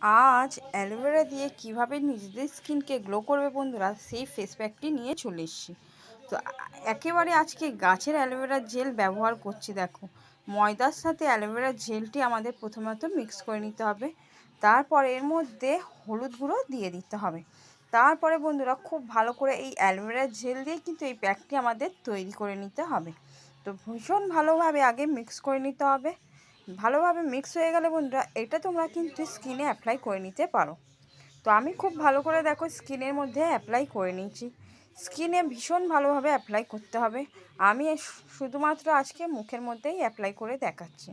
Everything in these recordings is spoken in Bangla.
আজ অ্যালোভেরা দিয়ে কিভাবে নিজেদের স্কিনকে গ্লো করবে বন্ধুরা, সেই ফেস প্যাকটি নিয়ে চলে এসেছি। তো একেবারে আজকে গাছের অ্যালোভেরা জেল ব্যবহার করছি। দেখো, ময়দার সাথে অ্যালোভেরা জেলটি আমাদের প্রথমত মিক্স করে নিতে হবে। তারপর এর মধ্যে হলুদ গুঁড়ো দিয়ে দিতে হবে। তারপরে বন্ধুরা খুব ভালো করে এই অ্যালোভেরা জেল দিয়ে কিন্তু এই প্যাকটি আমাদের তৈরি করে নিতে হবে। তো ভীষণ ভালোভাবে আগে মিক্স করে নিতে হবে। ভালোভাবে মিক্স হয়ে গেলে বন্ধুরা এটা তোমরা কিন্তু স্কিনে অ্যাপ্লাই করে নিতে পারো। তো আমি খুব ভালো করে দেখো স্কিনের মধ্যে অ্যাপ্লাই করে নিয়েছি। স্কিনে ভীষণ ভালোভাবে অ্যাপ্লাই করতে হবে। আমি শুধুমাত্র আজকে মুখের মধ্যেই অ্যাপ্লাই করে দেখাচ্ছি।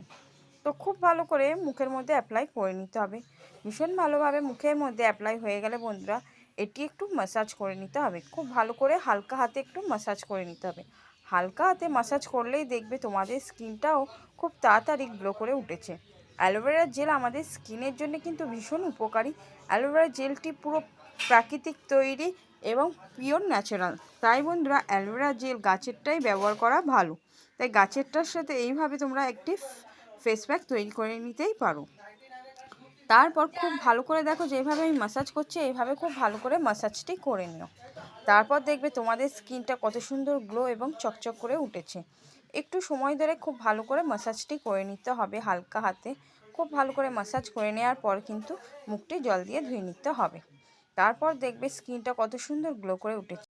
তো খুব ভালো করে মুখের মধ্যে অ্যাপ্লাই করে নিতে হবে। ভীষণ ভালোভাবে মুখের মধ্যে অ্যাপ্লাই হয়ে গেলে বন্ধুরা এটি একটু ম্যাসাজ করে নিতে হবে। খুব ভালো করে হালকা হাতে একটু ম্যাসাজ করে নিতে হবে। হালকা হাতে ম্যাসাজ করলেই দেখবে তোমাদের স্কিনটাও খুব তাড়াতাড়ি গ্লো করে উঠেছে। অ্যালোভেরা জেল আমাদের স্কিনের জন্য কিন্তু ভীষণ উপকারী। অ্যালোভেরা জেলটি পুরো প্রাকৃতিক তৈরি এবং পিওর ন্যাচারাল। তাই বন্ধুরা অ্যালোভেরা জেল গাছেরটাই ব্যবহার করা ভালো। তাই গাছেরটার সাথে এইভাবে তোমরা একটি ফেস প্যাক তৈরি করে নিতেই পারো। তারপর খুব ভালো করে দেখো, যেভাবে আমি ম্যাসাজ করছি এইভাবে খুব ভালো করে ম্যাসাজটি করে নিও। তারপর দেখবে তোমাদের স্কিনটা কত সুন্দর গ্লো এবং চকচক করে উঠেছে। একটু সময় ধরে খুব ভালো করে ম্যাসাজটি করে নিতে হবে হালকা হাতে। খুব ভালো করে ম্যাসাজ করে নেওয়ার পর কিন্তু মুখটি জল দিয়ে ধুয়ে নিতে হবে। তারপর দেখবে স্কিনটা কত সুন্দর গ্লো করে উঠেছে।